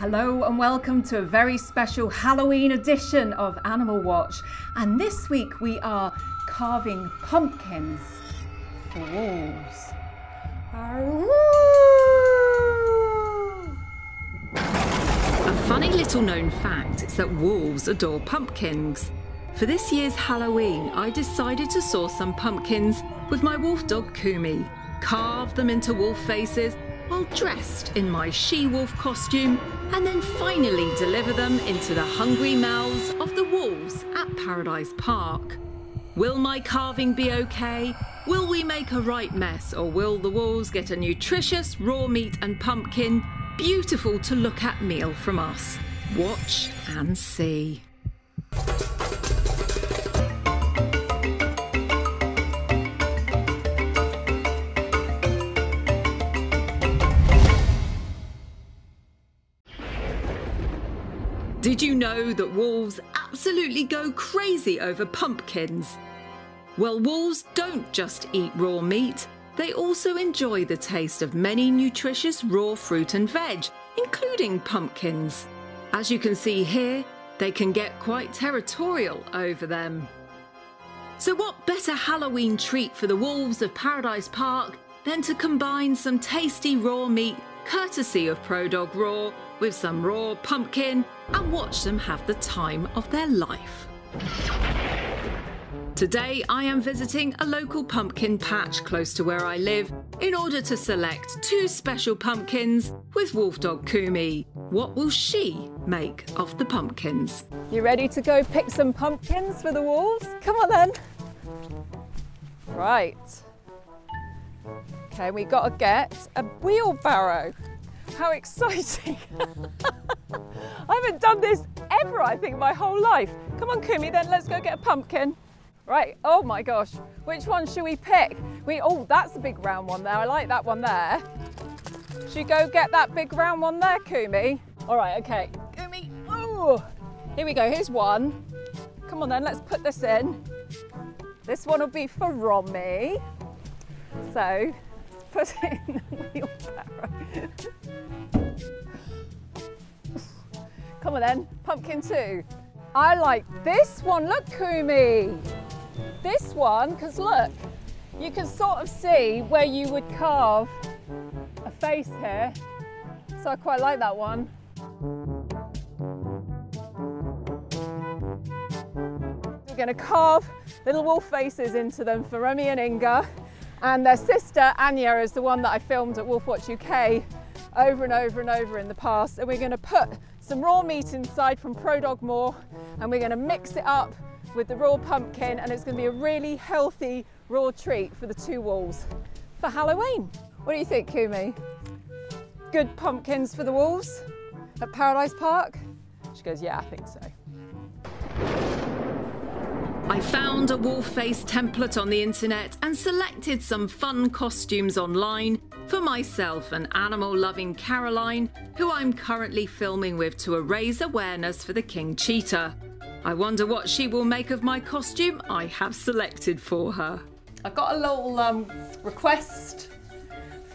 Hello and welcome to a very special Halloween edition of Animal Watch. And this week we are carving pumpkins for wolves. A funny little known fact is that wolves adore pumpkins. For this year's Halloween, I decided to source some pumpkins with my wolf dog Kumi, carve them into wolf faces while dressed in my she-wolf costume, and then finally deliver them into the hungry mouths of the wolves at Paradise Park. Will my carving be okay? Will we make a right mess, or will the wolves get a nutritious raw meat and pumpkin, beautiful to look at meal from us? Watch and see. Did you know that wolves absolutely go crazy over pumpkins? Well, wolves don't just eat raw meat, they also enjoy the taste of many nutritious raw fruit and veg, including pumpkins. As you can see here, they can get quite territorial over them. So what better Halloween treat for the wolves of Paradise Park than to combine some tasty raw meat courtesy of ProDog Raw with some raw pumpkin and watch them have the time of their life. Today I am visiting a local pumpkin patch close to where I live in order to select two special pumpkins with wolf dog Kumi. What will she make of the pumpkins? You ready to go pick some pumpkins for the wolves? Come on then. Right. Okay, we got to get a wheelbarrow. How exciting! I haven't done this ever, I think, my whole life. Come on, Kumi, then let's go get a pumpkin. Right, oh my gosh, which one should we pick? Oh, that's a big round one there. I like that one there. Should we go get that big round one there, Kumi? All right, okay. Kumi, oh! Here we go, here's one. Come on then, let's put this in. This one will be for Romy. So, let's put it in the wheelbarrow. Come on then, pumpkin two. I like this one, look Kumi. This one, because look, you can sort of see where you would carve a face here. So I quite like that one. We're going to carve little wolf faces into them for Remy and Inga. And their sister, Anya, is the one that I filmed at Wolf Watch UK over and over and over in the past. And we're going to put some raw meat inside from ProDog Raw, and we're going to mix it up with the raw pumpkin, and it's going to be a really healthy raw treat for the two wolves for Halloween. What do you think, Kumi? Good pumpkins for the wolves at Paradise Park? She goes, yeah, I think so. I found a wolf face template on the internet and selected some fun costumes online for myself and animal-loving Caroline, who I'm currently filming with to raise awareness for the king cheetah. I wonder what she will make of my costume I have selected for her. I've got a little request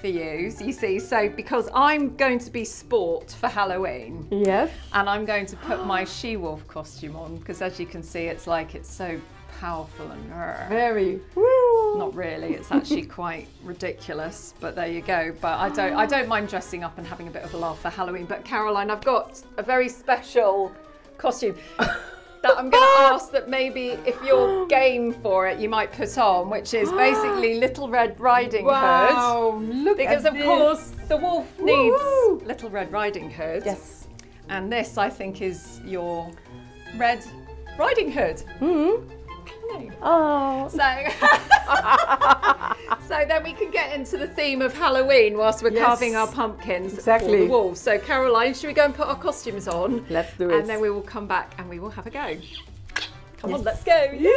for you, see, so because I'm going to be sport for Halloween. Yes. And I'm going to put my she-wolf costume on, because as you can see, it's so powerful and very not really, it's actually quite ridiculous, but there you go. But I don't mind dressing up and having a bit of a laugh for Halloween. But Caroline, I've got a very special costume that I'm going to ask that maybe if you're game for it, you might put on, which is basically Little Red Riding Hood. Look because of course the wolf needs Little Red Riding Hood. Yes. And this, I think, is your Red Riding Hood. Mm-hmm. Oh. So then we can get into the theme of Halloween whilst we're carving our pumpkins for the wolves. So Caroline, should we go and put our costumes on? Let's do it. And then we will come back and we will have a go. Come on, let's go. Yay!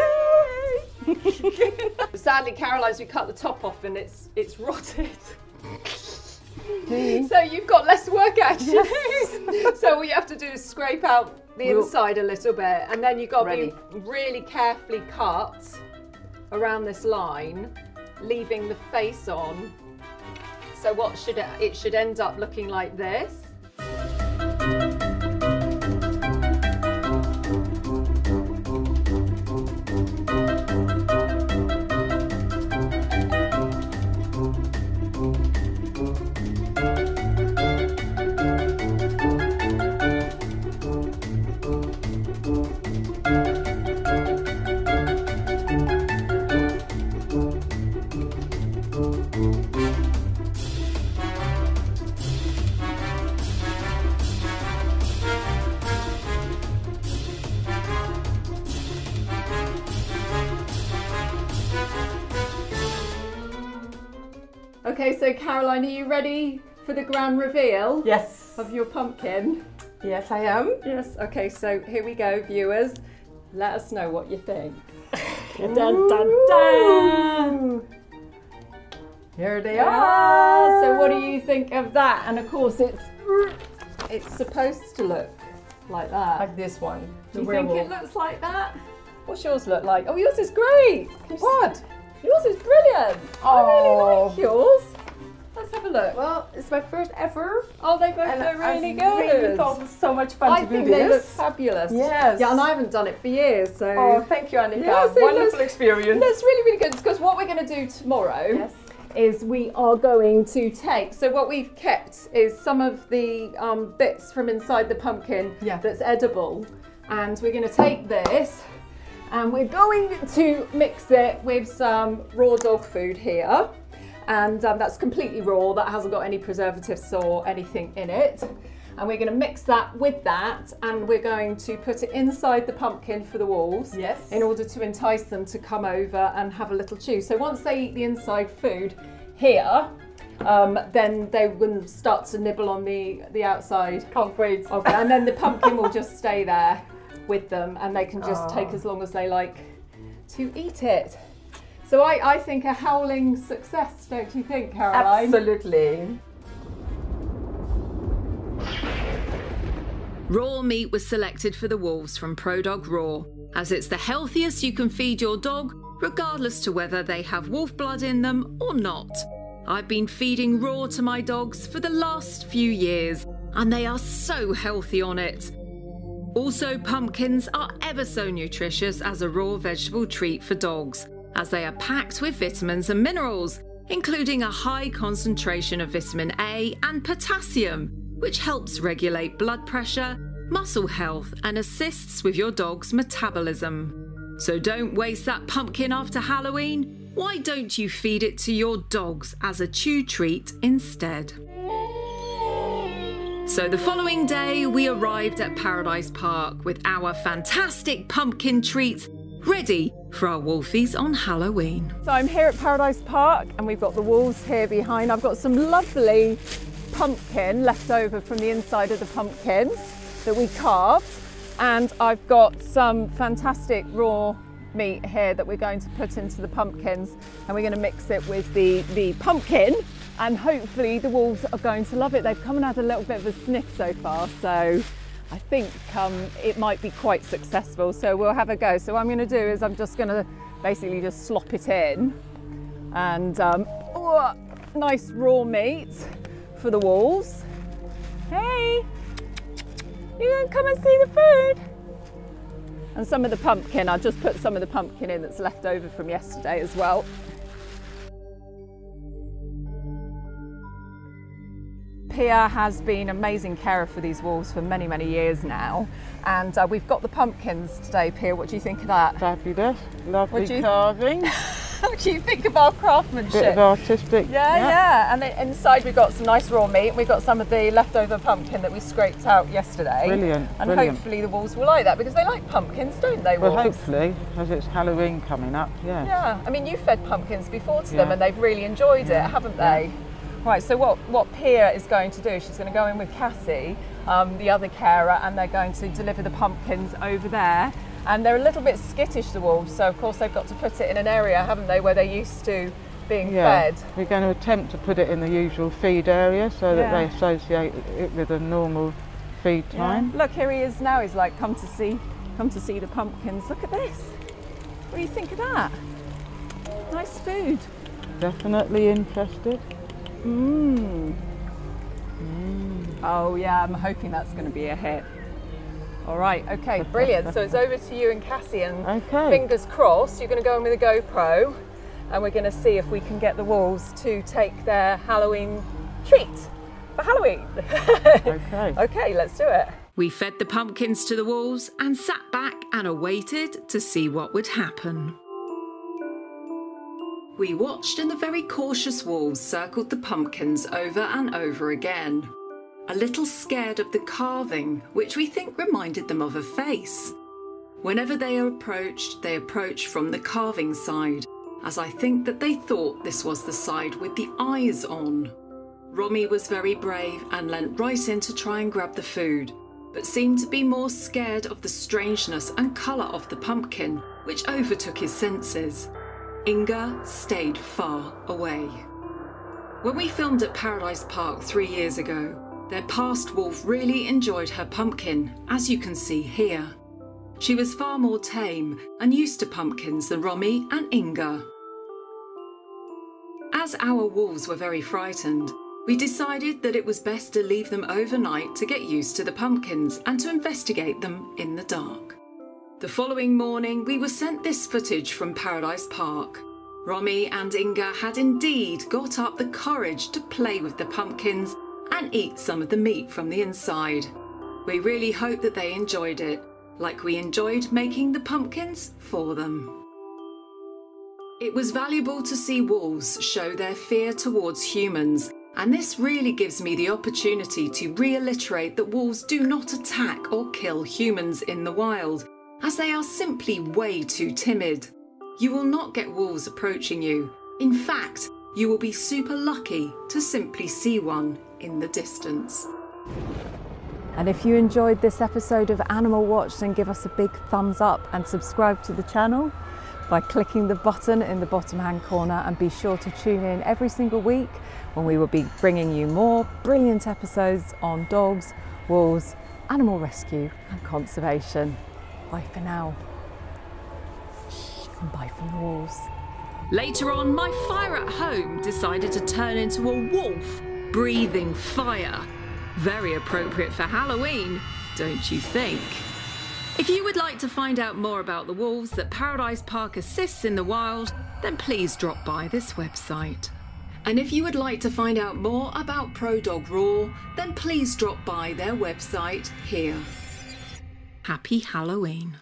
Sadly, Caroline's, we cut the top off and it's rotted. So you've got less work actually. Yes. So all you have to do is scrape out the inside a little bit, and then you've got to be really carefully cut around this line, leaving the face on. So what should it should end up looking like this. Okay, so Caroline, are you ready for the grand reveal? Yes. Of your pumpkin? Yes, I am. Yes. Okay, so here we go, viewers. Let us know what you think. Dun, dun, dun. Here they are. So what do you think of that? And of course, it's supposed to look like that. Like this one. Do you think it looks like that? What's yours look like? Oh, yours is great. What? Yours is brilliant. I really like yours. Let's have a look. Well, it's my first ever. Oh, they both look really good. I really thought it was so much fun to do this. I think they look fabulous. Yes. Yeah, and I haven't done it for years, so. Oh, thank you, Anneka. Yeah, so wonderful experience. That's really, really good, because what we're going to do tomorrow is we are going to take, so what we've kept is some of the bits from inside the pumpkin that's edible, and we're going to take this and we're going to mix it with some raw dog food here. And that's completely raw, that hasn't got any preservatives or anything in it. And we're going to mix that with that, and we're going to put it inside the pumpkin for the wolves in order to entice them to come over and have a little chew. So once they eat the inside food here, then they will start to nibble on the outside. Can't wait. And then the pumpkin will just stay there with them, and they can just take as long as they like to eat it. So I think a howling success, don't you think, Caroline? Absolutely. Raw meat was selected for the wolves from ProDog Raw, as it's the healthiest you can feed your dog, regardless to whether they have wolf blood in them or not. I've been feeding raw to my dogs for the last few years, and they are so healthy on it. Also, pumpkins are ever so nutritious as a raw vegetable treat for dogs, as they are packed with vitamins and minerals, including a high concentration of vitamin A and potassium, which helps regulate blood pressure, muscle health, and assists with your dog's metabolism. So don't waste that pumpkin after Halloween. Why don't you feed it to your dogs as a chew treat instead? So the following day, we arrived at Paradise Park with our fantastic pumpkin treats ready for our wolfies on Halloween. So I'm here at Paradise Park, and we've got the wolves here behind. I've got some lovely pumpkin left over from the inside of the pumpkins that we carved, and I've got some fantastic raw meat here that we're going to put into the pumpkins, and we're going to mix it with the pumpkin, and hopefully the wolves are going to love it. They've come and had a little bit of a sniff so far, so I think it might be quite successful, so we'll have a go. So what I'm going to do is I'm just going to basically just slop it in, and nice raw meat for the wolves. Hey, you gonna come and see the food? And some of the pumpkin, I'll just put some of the pumpkin in that's left over from yesterday as well. Pia has been amazing carer for these wolves for many, many years now. And we've got the pumpkins today, Pia. What do you think of that? Fabulous. Lovely carving. What do you think of our craftsmanship? Bit of artistic. Yeah. And then inside we've got some nice raw meat. We've got some of the leftover pumpkin that we scraped out yesterday. Brilliant. And hopefully the wolves will like that, because they like pumpkins, don't they, well, wolves? hopefully, as it's Halloween coming up, Yeah. I mean, you fed pumpkins before to them, and they've really enjoyed it, haven't they? Right, so what Pia is going to do, she's going to go in with Cassie, the other carer, and they're going to deliver the pumpkins over there. And they're a little bit skittish, the wolves, so of course they've got to put it in an area, haven't they, where they're used to being fed. We're going to attempt to put it in the usual feed area so that they associate it with a normal feed time. Look, here he is now. He's like, come to see the pumpkins. Look at this. What do you think of that? Nice food. Definitely interested. Oh yeah, I'm hoping that's going to be a hit. All right, okay, brilliant. So it's over to you and Cassie, and fingers crossed, you're going to go in with a GoPro, and we're going to see if we can get the wolves to take their Halloween treat for Halloween. Okay, let's do it. We fed the pumpkins to the wolves and sat back and awaited to see what would happen. We watched, and the very cautious wolves circled the pumpkins over and over again, a little scared of the carving, which we think reminded them of a face. Whenever they approached from the carving side, as I think that they thought this was the side with the eyes on. Romy was very brave and leant right in to try and grab the food, but seemed to be more scared of the strangeness and colour of the pumpkin, which overtook his senses. Inga stayed far away. When we filmed at Paradise Park 3 years ago, their past wolf really enjoyed her pumpkin, as you can see here. She was far more tame and used to pumpkins than Romy and Inga. As our wolves were very frightened, we decided that it was best to leave them overnight to get used to the pumpkins and to investigate them in the dark. The following morning, we were sent this footage from Paradise Park. Romy and Inga had indeed got up the courage to play with the pumpkins and eat some of the meat from the inside. We really hope that they enjoyed it, like we enjoyed making the pumpkins for them. It was valuable to see wolves show their fear towards humans, and this really gives me the opportunity to reiterate that wolves do not attack or kill humans in the wild, as they are simply way too timid. You will not get wolves approaching you. In fact, you will be super lucky to simply see one in the distance. And if you enjoyed this episode of Animal Watch, then give us a big thumbs up and subscribe to the channel by clicking the button in the bottom hand corner, and be sure to tune in every single week when we will be bringing you more brilliant episodes on dogs, wolves, animal rescue and conservation. Bye for now. And bye from the wolves. Later on, my fire at home decided to turn into a wolf breathing fire. Very appropriate for Halloween, don't you think? If you would like to find out more about the wolves that Paradise Park assists in the wild, then please drop by this website. And if you would like to find out more about ProDog Raw, then please drop by their website here. Happy Halloween.